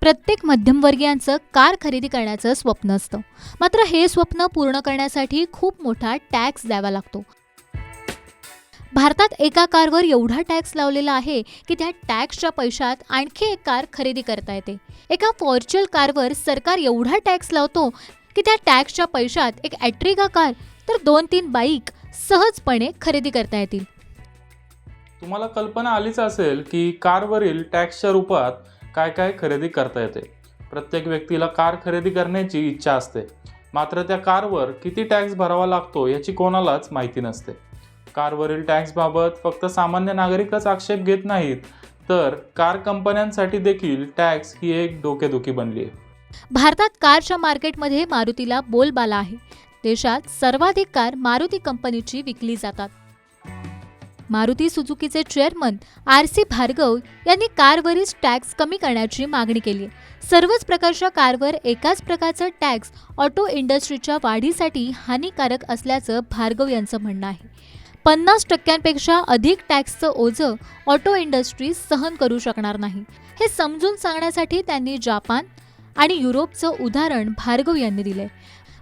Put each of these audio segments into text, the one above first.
प्रत्येक मध्यमवर्गीयांचं कार खरेदी करण्याचं स्वप्न असतं. मात्र हे स्वप्न पूर्ण करण्यासाठी खूप मोठा टॅक्स द्यावा लागतो. भारतात एका कारवर एवढा टॅक्स लावलेला आहे की त्या टॅक्सच्या पैशात आणखी एक कार खरेदी करता येते. एका फॉर्च्युनर कारवर सरकार एवढा टॅक्स लावतो की त्या टॅक्सच्या पैशात एक ॲट्रिगा कार तर 2-3 बाईक सहजपणे खरेदी करता येतील. तुम्हाला कल्पना आलीच असेल की कारवरील टॅक्सच्या रूपात काय काय खरेदी करता येते. प्रत्येक व्यक्तीला कार खरेदी करण्याची इच्छा असते, मात्र त्या कारवर किती टॅक्स भरावा लागतो याची कोणालाच माहिती नसते. कारवरील टॅक्सबाबत फक्त सामान्य नागरिकच आक्षेप घेत नाहीत, तर कार कंपन्यांसाठी देखील टॅक्स ही एक डोकेदुखी बनली आहे. भारतात कारच्या मार्केटमध्ये मारुतीला बोलबाला आहे. देशात सर्वाधिक कार मारुती कंपनीची विकली जातात. मारुती सुझुकीचे चेअरमन RC भार्गव यांनी कारवरील टॅक्स कमी करण्याची मागणी केली आहे. सर्वच प्रकारच्या कारवर एकाच प्रकारचा टॅक्स ऑटो इंडस्ट्रीच्या वाढीसाठी हानिकारक असल्याचं भार्गव यांचं म्हणणं आहे. 50% अधिक टॅक्सचं ओझं ऑटो इंडस्ट्री सहन करू शकणार नाही. हे समजून सांगण्यासाठी त्यांनी जपान आणि युरोपचं उदाहरण भार्गव यांनी दिलंय.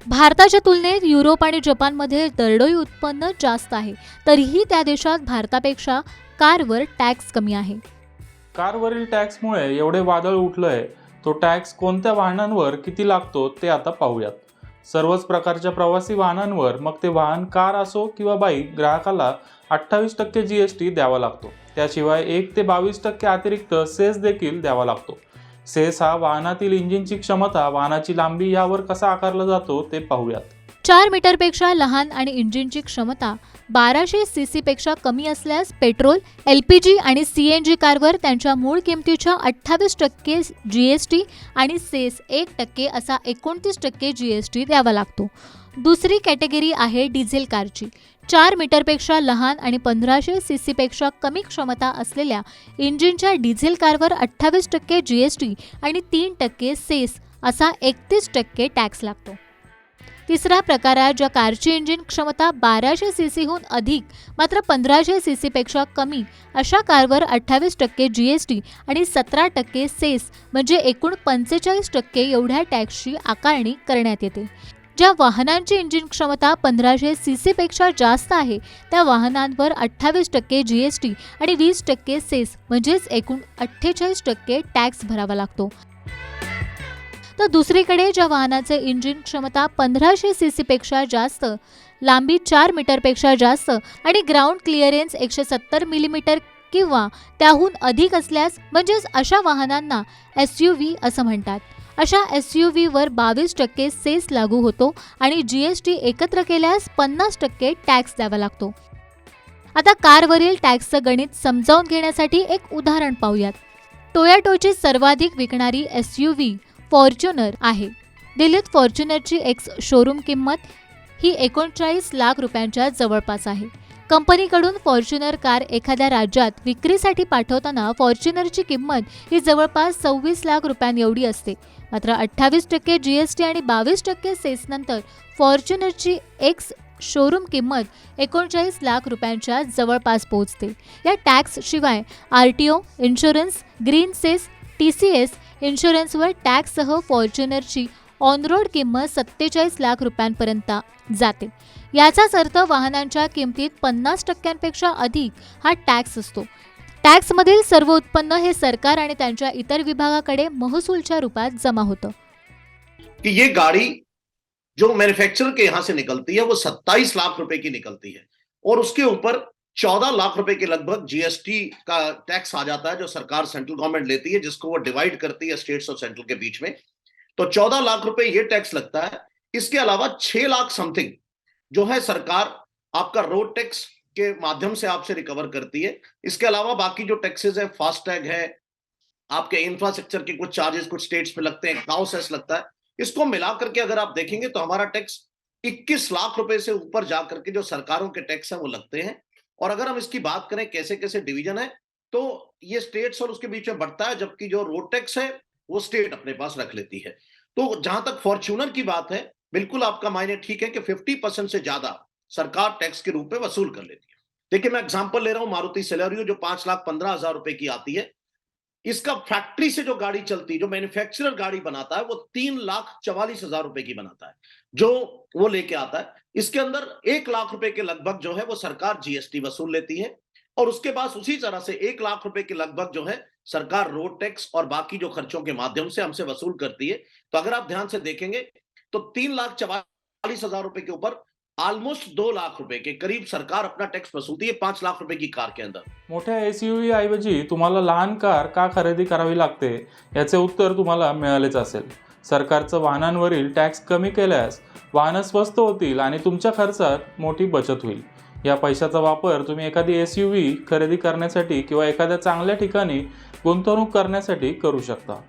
भारताच्या तुलनेत युरोप आणि जपानमध्ये दरडोई उत्पन्न जास्त आहे, तरीही त्या देशात भारतापेक्षा कारवर टॅक्स कमी आहे. कारवरील टॅक्समुळे एवढे वादळ उठलंय, तो टॅक्स कोणत्या वाहनांवर किती लागतो ते आता पाहूयात. सर्वच प्रकारच्या प्रवासी वाहनांवर, मग ते वाहन कार असो किंवा बाईक, ग्राहकाला 28% GST द्यावा लागतो. त्याशिवाय 1 ते 22% अतिरिक्त सेस देखील द्यावा लागतो. सेस हा वाहनातील इंजिनची क्षमता, वाहनाची लांबी यावर कसा आकारला जातो ते पाहूयात. 4 मीटरपेक्षा लहान आणि इंजिनची क्षमता 1200 cc पेक्षा कमी असल्यास पेट्रोल, LPG आणि CNG कारवर त्यांच्या मूळ किमतीच्या 28% GST आणि सेस 1% असा 29% GST द्यावा लागतो. दुसरी कॅटेगरी आहे डिझेल कारची. 4 मीटरपेक्षा लहान आणि 1500 cc पेक्षा कमी क्षमता असलेल्या इंजिनच्या डिझेल कारवर 28% GST आणि 3% सेस असा 31% टॅक्स लागतो. तिसरा प्रकार आहे ज्या कारची इंजिन क्षमता 1200 cc हून अधिक मात्र 1500 cc पेक्षा कमी अशा कारवर 28% GST आणि 17% सेस म्हणजे एकूण 45% एवढ्या टॅक्सची आकारणी करण्यात येते. ज्या वाहनांची इंजिन क्षमता 1500 cc पेक्षा जास्त आहे त्या वाहनांवर 28% GST आणि 20% सेस म्हणजेच एकूण 48% टॅक्स भरावा लागतो. तर दुसरीकडे ज्या वाहनाचे इंजिन क्षमता 1500 cc पेक्षा जास्त, लांबी 4 मीटरपेक्षा जास्त आणि ग्राउंड क्लिअरन्स 170 मिलीमीटर किंवा त्याहून अधिक असल्यास म्हणजेच अशा वाहनांना SUV असं म्हणतात. अशा SUVवर 22% सेस लागू होतो आणि GST एकत्र केल्यास 50% टॅक्स द्यावा लागतो. आता कारवरील टॅक्सचं गणित समजावून घेण्यासाठी एक उदाहरण पाहूयात. टोयोटाची सर्वाधिक विकणारी SUV फॉर्च्युनर आहे. दिल्लीत फॉर्च्युनरची एक्स शोरूम किंमत ही 39 लाख रुपयांच्या जवळपास आहे. कंपनीकडून फॉर्च्युनर कार एखाद्या राज्यात विक्रीसाठी पाठवताना फॉर्च्युनरची किंमत ही जवळपास 26 लाख रुपयांएवढी असते. मात्र 28% GST आणि 22% सेसनंतर फॉर्च्युनरची एक्स शोरूम किंमत 39 लाख रुपयांच्या जवळपास पोहोचते. या टॅक्स शिवाय RTO, insurance, green cess, TCS इन्शुरन्सवर टॅक्ससह फॉर्च्युनरची ऑन रोड किंमत 47 लाख रुपयांपर्यंत जाते. याचाच अर्थ वाहनांच्या किमतीत 50% अधिक हा टॅक्स असतो. टॅक्समधील सर्व उत्पन्न हे सरकार आणि त्यांच्या इतर विभागाकडे महसूलच्या रूपात जमा होतं. कि ये गाड़ी जो मैन्युफैक्चरर के यहां से निकलती है वो 27 लाख रुपए की निकलती है और उसके ऊपर 14 लाख रुपए के लगभग GST का टैक्स आ जाता है जो सरकार सेंट्रल गवर्नमेंट लेती है, जिसको वो डिवाइड करती है स्टेट्स और सेंट्रल के बीच में. तो 14 लाख रुपए ये टैक्स लगता है. इसके अलावा 6 लाख समथिंग जो है सरकार आपका रोड टैक्स के माध्यम से आपसे रिकवर करती है. इसके अलावा बाकी जो टैक्सेस है, फास्टैग है, आपके इंफ्रास्ट्रक्चर के कुछ चार्जेस कुछ स्टेट्स पे लगते हैं, काउ सेस लगता है. इसको मिलाकर के अगर आप देखेंगे तो हमारा टैक्स 21 लाख रुपए से ऊपर जाकर के जो सरकारों के टैक्स है वो लगते हैं. और अगर हम इसकी बात करें कैसे कैसे डिवीजन है, तो ये स्टेट्स और उसके बीच में बढ़ता है, जबकि जो रोड टैक्स है वो स्टेट अपने पास रख लेती है. तो जहां तक फॉर्च्यूनर की बात है, बिल्कुल आपका मायने ठीक है कि 50% से ज्यादा सरकार टैक्स के रूप में वसूल कर लेती है. देखिए मैं एग्जांपल ले रहा हूं मारुति सेलेरियो जो 5,15,000 रुपए की आती है. इसका फैक्ट्री से जो गाड़ी चलती, जो मैन्युफैक्चरर गाड़ी बनाता है, वो 3,44,000 रुपए की बनाता है, जो वो लेके आता है। इसके अंदर 1 लाख रुपए के लगभग जो है वो सरकार जीएसटी वसूल लेती है, और उसके बाद उसी तरह से 1 लाख रुपए के लगभग जो है सरकार रोड टैक्स और बाकी जो खर्चों के माध्यम से हमसे वसूल करती है। तो अगर आप ध्यान से देखेंगे तो 3,44,000 रुपए के ऊपर ऑलमोस्ट 2 लाख रुपए के करीब सरकार अपना टैक्स वसूलती है 5 लाख रुपए की कार के अंदर। मोठ्या SUV ऐवजी तुम्हाला लहान कार का खरेदी करावी लागते याचे उत्तर तुम्हाला मिळालेच असेल. सरकारचं वाहनांवरील टॅक्स कमी केल्यास वाहनं स्वस्त होतील आणि तुमच्या खर्चात मोठी बचत होईल. या पैशाचा वापर तुम्ही एखादी SUV खरेदी करण्यासाठी किंवा एखाद्या चांगल्या ठिकाणी गुंतवणूक करण्यासाठी करू शकता.